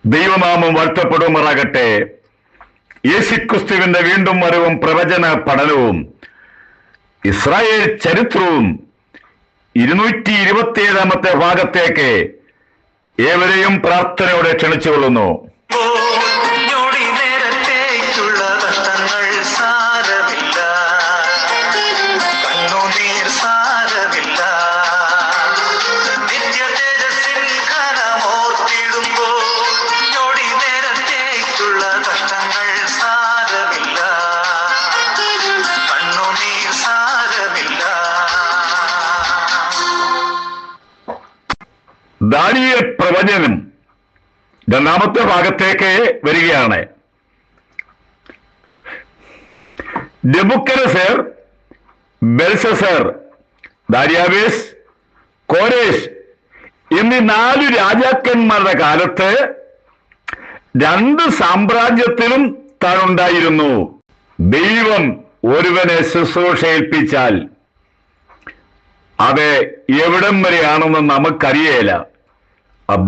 ദൈവനാമം വാഴ്ത്തപ്പെടുമാറാകട്ടെ. യേശുക്രിസ്തുവിന്റെ വീണ്ടും വരവും പ്രവചന പഠനവും ഇസ്രായേൽ ചരിത്രവും 227 ഭാഗത്തേക്ക് ഏവരെയും പ്രാർത്ഥനയോടെ ക്ഷണിച്ചുകൊള്ളുന്നു. ദാനിയേൽ പ്രവചനം 2 ഭാഗത്തേക്ക് വരികയാണ്. നെബൂഖദ്നേസർ, ബെൽശസ്സർ, ദാരിയാവേസ്, കോരേശ് എന്നീ 4 രാജാക്കന്മാരുടെ കാലത്ത് 2 സാമ്രാജ്യത്തിലും താനുണ്ടായിരുന്നു. ദൈവം ഒരുവനെ ശുശ്രൂഷ ഏൽപ്പിച്ചാൽ അത് എവിടം വരെയാണെന്ന് നമുക്കറിയേല.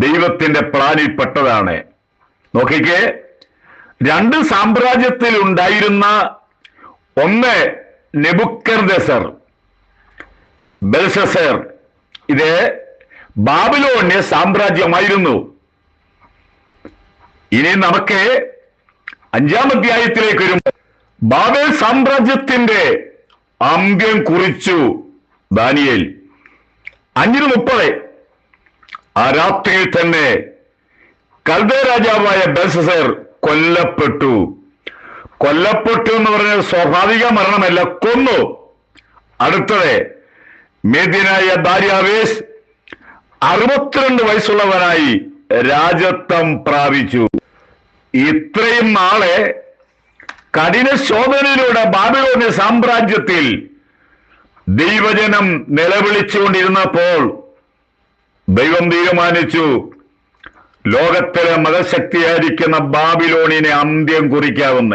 ദൈവത്തിന്റെ പ്ലാനിൽ പെട്ടതാണ്. നോക്കിക്കേ, 2 സാമ്രാജ്യത്തിൽ ഉണ്ടായിരുന്ന ഒന്ന് നെബൂഖദ്നേസർ, ബെൽശസ്സർ. ഇത് ബാബിലോണ്യ സാമ്രാജ്യമായിരുന്നു. ഇനി നമുക്ക് 5-ാം അധ്യായത്തിലേക്ക് വരുമ്പോൾ ബാബേൽ സാമ്രാജ്യത്തിന്റെ അന്ത്യം കുറിച്ചു ദാനിയേൽ 5:30. ആ രാത്രിയിൽ തന്നെ കൽദേ രാജാവായ ബെൽശസ്സർ കൊല്ലപ്പെട്ടു എന്ന് പറഞ്ഞാൽ സ്വാഭാവിക മരണമല്ല, കൊന്നു. അടുത്തത് മേദ്യനായ ദാരിയാവേസ് 62 വയസ്സുള്ളവനായി രാജത്വം പ്രാപിച്ചു. ഇത്രയും നാളെ കഠിന ശോധനയിലൂടെ ബാബിലോണ്യ സാമ്രാജ്യത്തിൽ ദൈവജനം നിലവിളിച്ചുകൊണ്ടിരുന്നപ്പോൾ ദൈവം തീരുമാനിച്ചു ലോകത്തിലെ മതശക്തിയായിരിക്കുന്ന ബാബിലോണിനെ അന്ത്യം കുറിക്കാവുന്ന.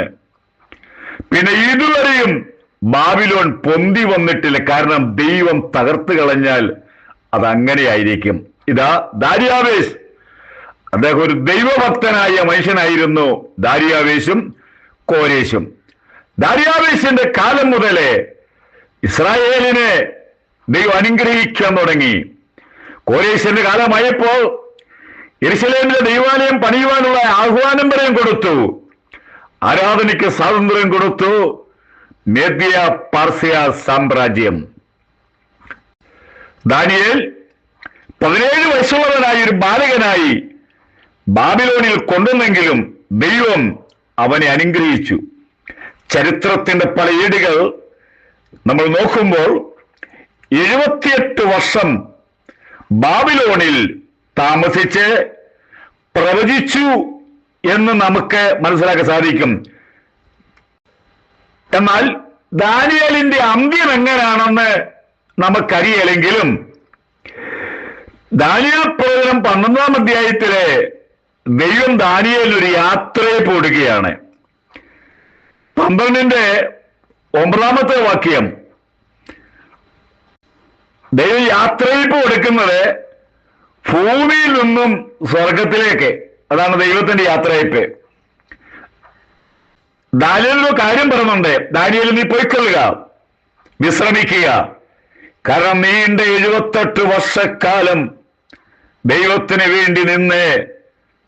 പിന്നെ ഇതുവരെയും ബാബിലോൺ പൊന്തി വന്നിട്ടില്ല. കാരണം ദൈവം തകർത്ത് കളഞ്ഞാൽ അതങ്ങനെയായിരിക്കും. ഇതാ ദാരിയാവേസ്, അദ്ദേഹം ഒരു ദൈവഭക്തനായ മനുഷ്യനായിരുന്നു. ദാരിയാവേശും കോരേശും. ദാരിയാവേശിന്റെ കാലം മുതലേ ഇസ്രായേലിനെ ദൈവം അനുഗ്രഹിക്കാൻ തുടങ്ങി. കോരേശിന്റെ കാലമായപ്പോൾ യെരൂശലേമിലെ ദൈവാലയം പണിയുവാനുള്ള ആഹ്വാനം വരെയും കൊടുത്തു. ആരാധനയ്ക്ക് സ്വാതന്ത്ര്യം കൊടുത്തു. മേദ്യ പാർസ്യ സാമ്രാജ്യം. ദാനിയേൽ 17 വയസ്സുള്ളവനായി ഒരു ബാലകനായി ബാബിലോണിൽ കൊണ്ടുവന്നെങ്കിലും ദൈവം അവനെ അനുഗ്രഹിച്ചു. ചരിത്രത്തിന്റെ പല ഏടുകൾ നമ്മൾ നോക്കുമ്പോൾ 78 വർഷം ബാബിലോണിൽ താമസിച്ച് പ്രവചിച്ചു എന്ന് നമുക്ക് മനസ്സിലാക്കാൻ സാധിക്കും. എന്നാൽ ദാനിയേലിന്റെ അന്ത്യം എങ്ങനെയാണെന്ന് നമുക്കറിയില്ലെങ്കിലും ദാനിയേൽ പ്രവചനം 11-ാം അധ്യായത്തിലെ ദൈവം ദാനിയേലിന് ഒരു യാത്രയെ പോടുകയാണ്. 12-ാമത്തെ വാക്യം, ദൈവം യാത്രയിപ്പ് കൊടുക്കുന്നത് ഭൂമിയിൽ നിന്നും സ്വർഗത്തിലേക്ക്. അതാണ് ദൈവത്തിന്റെ യാത്രയിപ്പ്. ദാനിയേലിന് കാര്യം പറയുന്നുണ്ട്. ദാനിയേൽ, നീ പോയിക്കൊള്ളുക, വിശ്രമിക്കുക. കാരണം നീണ്ട 78 വർഷക്കാലം ദൈവത്തിന് വേണ്ടി നിന്ന്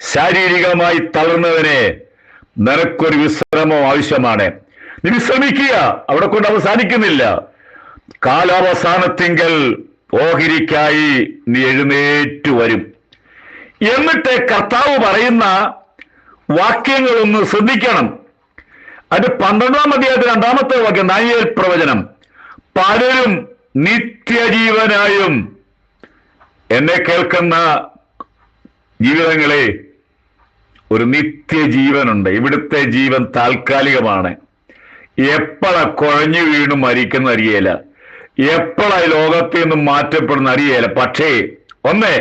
ശാരീരികമായി തളർന്നവന് നിനക്കൊരു വിശ്രമം ആവശ്യമാണ്. നീ വിശ്രമിക്കുക. അവിടെ കൊണ്ട് അവസാനിക്കുന്നില്ല. കാലാവസാനത്തിങ്കൽ ഓഹരിക്കായി നീ എഴുന്നേറ്റു വരും. എന്നിട്ട് കർത്താവ് പറയുന്ന വാക്യങ്ങളൊന്ന് ശ്രദ്ധിക്കണം. അത് 12-ാം അധ്യായത്തിൽ 2-ാമത്തെ വാക്യം, ദാനിയേൽ പ്രവചനം. പലരും നിത്യജീവനായും. എന്നെ കേൾക്കുന്ന ജീവിതങ്ങളെ, ഒരു നിത്യജീവനുണ്ട്. ഇവിടുത്തെ ജീവൻ താൽക്കാലികമാണ്. എപ്പോഴാ കുഴഞ്ഞു വീണു മരിക്കുന്ന അറിയേല, എപ്പോഴാ ലോകത്തിൽ നിന്നും മാറ്റപ്പെടുന്ന അറിയേല. പക്ഷേ ഒന്ന്,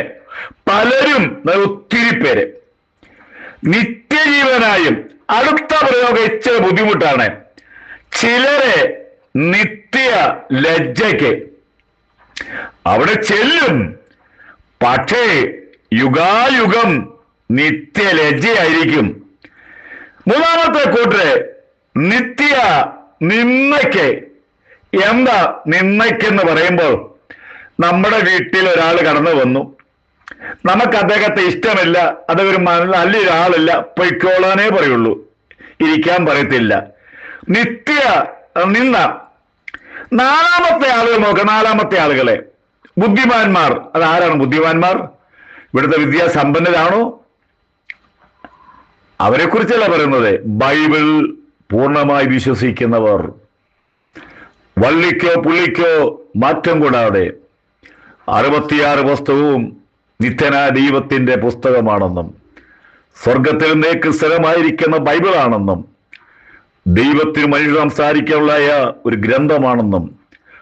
പലരും, ഒത്തിരി പേര് നിത്യജീവനായും. അടുത്ത പ്രയോഗം ഇച്ചിരി ബുദ്ധിമുട്ടാണ്. ചിലരെ നിത്യ ലജ്ജയ്ക്ക്. അവിടെ ചെല്ലും, പക്ഷേ യുഗായുഗം നിത്യലജ്ജയായിരിക്കും. മൂന്നാമത്തെ കൂട്ടര് നിത്യ നിന്ദയ്ക്ക്. എന്താ നിന്ദയ്ക്കെന്ന് പറയുമ്പോൾ, നമ്മുടെ വീട്ടിൽ ഒരാൾ കടന്നു വന്നു, നമുക്ക് അദ്ദേഹത്തെ ഇഷ്ടമില്ല, അതൊരു നല്ലൊരാളല്ല, പൊയ്ക്കോളാനേ പറയുള്ളൂ, ഇരിക്കാൻ പറയത്തില്ല. നിത്യ നിന്ന. നാലാമത്തെ ആളുകൾ നോക്കാം. നാലാമത്തെ ആളുകളെ ബുദ്ധിമാന്മാർ. അതാരാണ് ബുദ്ധിമാന്മാർ? ഇവിടുത്തെ വിദ്യാസമ്പന്നരാണോ? അവരെ കുറിച്ചല്ല പറയുന്നത്. ബൈബിൾ പൂർണ്ണമായി വിശ്വസിക്കുന്നവർ, വള്ളിക്കോ പുള്ളിക്കോ മാറ്റം കൂടാതെ 66 പുസ്തകവും നിത്യനായ ദൈവത്തിന്റെ പുസ്തകമാണെന്നും സ്വർഗത്തിൽ നേക്ക് സ്ഥിരമായിരിക്കുന്ന ബൈബിളാണെന്നും ദൈവത്തിന് മനുഷ്യർ സംസാരിക്കാനുള്ള ഒരു ഗ്രന്ഥമാണെന്നും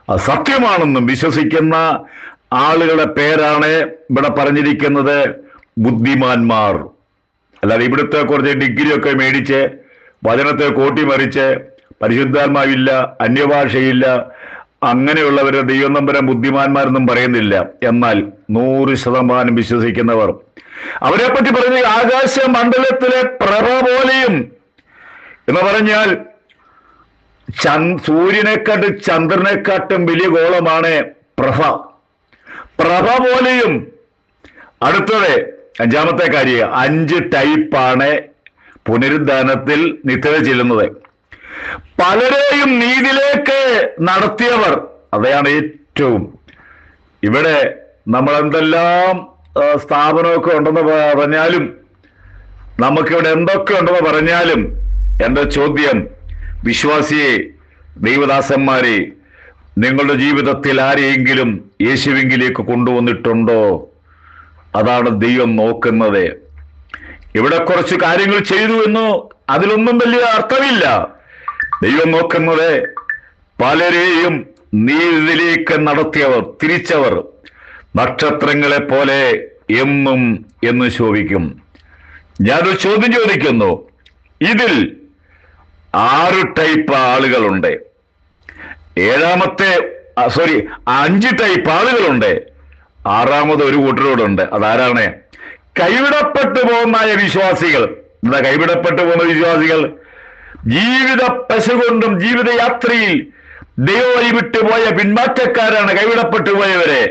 അത് സത്യമാണെന്നും വിശ്വസിക്കുന്ന ആളുകളുടെ പേരാണ് ഇവിടെ പറഞ്ഞിരിക്കുന്നത് ബുദ്ധിമാന്മാർ. അല്ലാതെ ഇവിടുത്തെ കുറച്ച് ഡിഗ്രിയൊക്കെ മേടിച്ച് വചനത്തെ കോട്ടിമറിച്ച് പരിശുദ്ധാത്മാവില്ല, അന്യഭാഷയില്ല, അങ്ങനെയുള്ളവരെ ദൈവം നമ്പരം ബുദ്ധിമാന്മാരെന്നും പറയുന്നില്ല. എന്നാൽ 100% വിശ്വസിക്കുന്നവർ. അവരെ പറ്റി പറഞ്ഞ ആകാശ മണ്ഡലത്തിലെ പ്രഭ പോലെയും എന്ന് പറഞ്ഞാൽ സൂര്യനെക്കാട്ടും ചന്ദ്രനെക്കാട്ടും വലിയ ഗോളമാണ് പ്രഭ. പ്രഭ പോലെയും. അടുത്തത് 5ാമത്തെ കാര്യം, 5 ടൈപ്പാണ് പുനരുദ്ധാനത്തിൽ നിത്യത ചെല്ലുന്നത്. പലരെയും നീതിയിലേക്ക് നടത്തിയവർ. അതാണ് ഏറ്റവും. ഇവിടെ നമ്മൾ എന്തെല്ലാം സ്ഥാപനമൊക്കെ ഉണ്ടെന്ന് പറഞ്ഞാലും, നമുക്കിവിടെ എന്തൊക്കെ ഉണ്ടെന്ന് പറഞ്ഞാലും, എന്റെ ചോദ്യം, വിശ്വാസിയെ, ദൈവദാസന്മാരെ, നിങ്ങളുടെ ജീവിതത്തിൽ ആരെയെങ്കിലും യേശുവിലേക്ക് കൊണ്ടുവന്നിട്ടുണ്ടോ? അതാണ് ദൈവം നോക്കുന്നത്. ഇവിടെ കുറച്ച് കാര്യങ്ങൾ ചെയ്തു എന്നോ അതിലൊന്നും വലിയ അർത്ഥമില്ല. ദൈവം നോക്കുന്നത് പലരെയും നീതിയിലേക്ക് നടത്തിയവർ, തിരിച്ചവർ നക്ഷത്രങ്ങളെ പോലെ എന്നും ശോഭിക്കും. ഞാനൊരു ചോദ്യം ചോദിക്കുന്നു. ഇതിൽ 6 ടൈപ്പ് ആളുകളുണ്ട്. 5 ടൈപ്പ് ആളുകളുണ്ട്. 6ാമത് ഒരു കൂട്ടരോടുണ്ട്. അതാരാണ്? കൈവിടപ്പെട്ടു പോകുന്ന വിശ്വാസികൾ. എന്താ കൈവിടപ്പെട്ടു പോകുന്ന വിശ്വാസികൾ? ജീവിത പശ കൊണ്ടും ജീവിതയാത്രയിൽ ദൈവം വിട്ടുപോയ പിന്മാറ്റക്കാരാണ് കൈവിടപ്പെട്ടു പോയവരെ.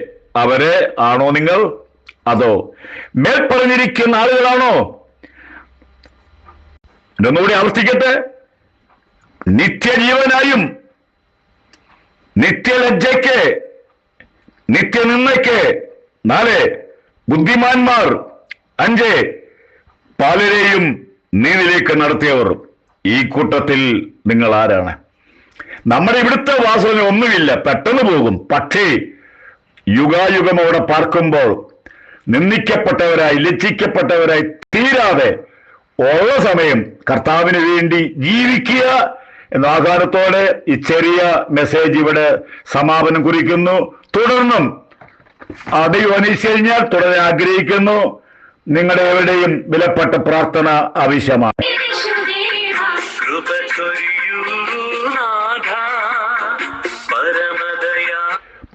അവരെ ആണോ നിങ്ങൾ? അതോ മേൽപ്പറഞ്ഞിരിക്കുന്ന ആളുകളാണോ? ഒന്നുകൂടി ആവർത്തിക്കട്ടെ. നിത്യജീവനായും നിത്യലജ്ജയ്ക്ക് നിത്യനിന്ദയ്ക്ക് 4 ബുദ്ധിമാന്മാർ, 5 പലരെയും നീതിയിലേക്ക് നടത്തിയവർ. ഈ കൂട്ടത്തിൽ നിങ്ങൾ ആരാണ്? നമ്മുടെ ഇവിടുത്തെ വാസന ഒന്നുമില്ല, പെട്ടെന്ന് പോകും. പക്ഷേ യുഗായുഗം അവിടെ പാർക്കുമ്പോൾ നിന്ദിക്കപ്പെട്ടവരായി, ലജ്ജിക്കപ്പെട്ടവരായി തീരാതെ ഓരോ സമയം കർത്താവിന് വേണ്ടി ജീവിക്കുക എന്ന ആഹ്വാനത്തോടെ ഈ ചെറിയ മെസ്സേജ് ഇവിടെ സമാപനം കുറിക്കുന്നു. തുടർന്നും ദൈവം അനുവദിച്ചു കഴിഞ്ഞാൽ തുടരാൻ ആഗ്രഹിക്കുന്നു. നിങ്ങളുടെ എവിടെയും വിലപ്പെട്ട പ്രാർത്ഥന ആവശ്യമാണ്.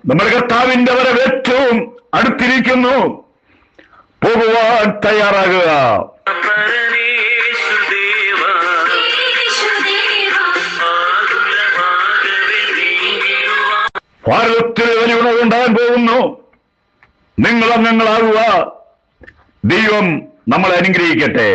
നമ്മുടെ കർത്താവിന്റെ വരവ് ഏറ്റവും അടുത്തിരിക്കുന്നു. പോകുവാൻ തയ്യാറാകുക. ഭാരതത്തിൽ വലിയ ഉണർവുണ്ടാകാൻ പോകുന്നു. നിങ്ങളാകുക. ദൈവം നമ്മളെ അനുഗ്രഹിക്കട്ടെ.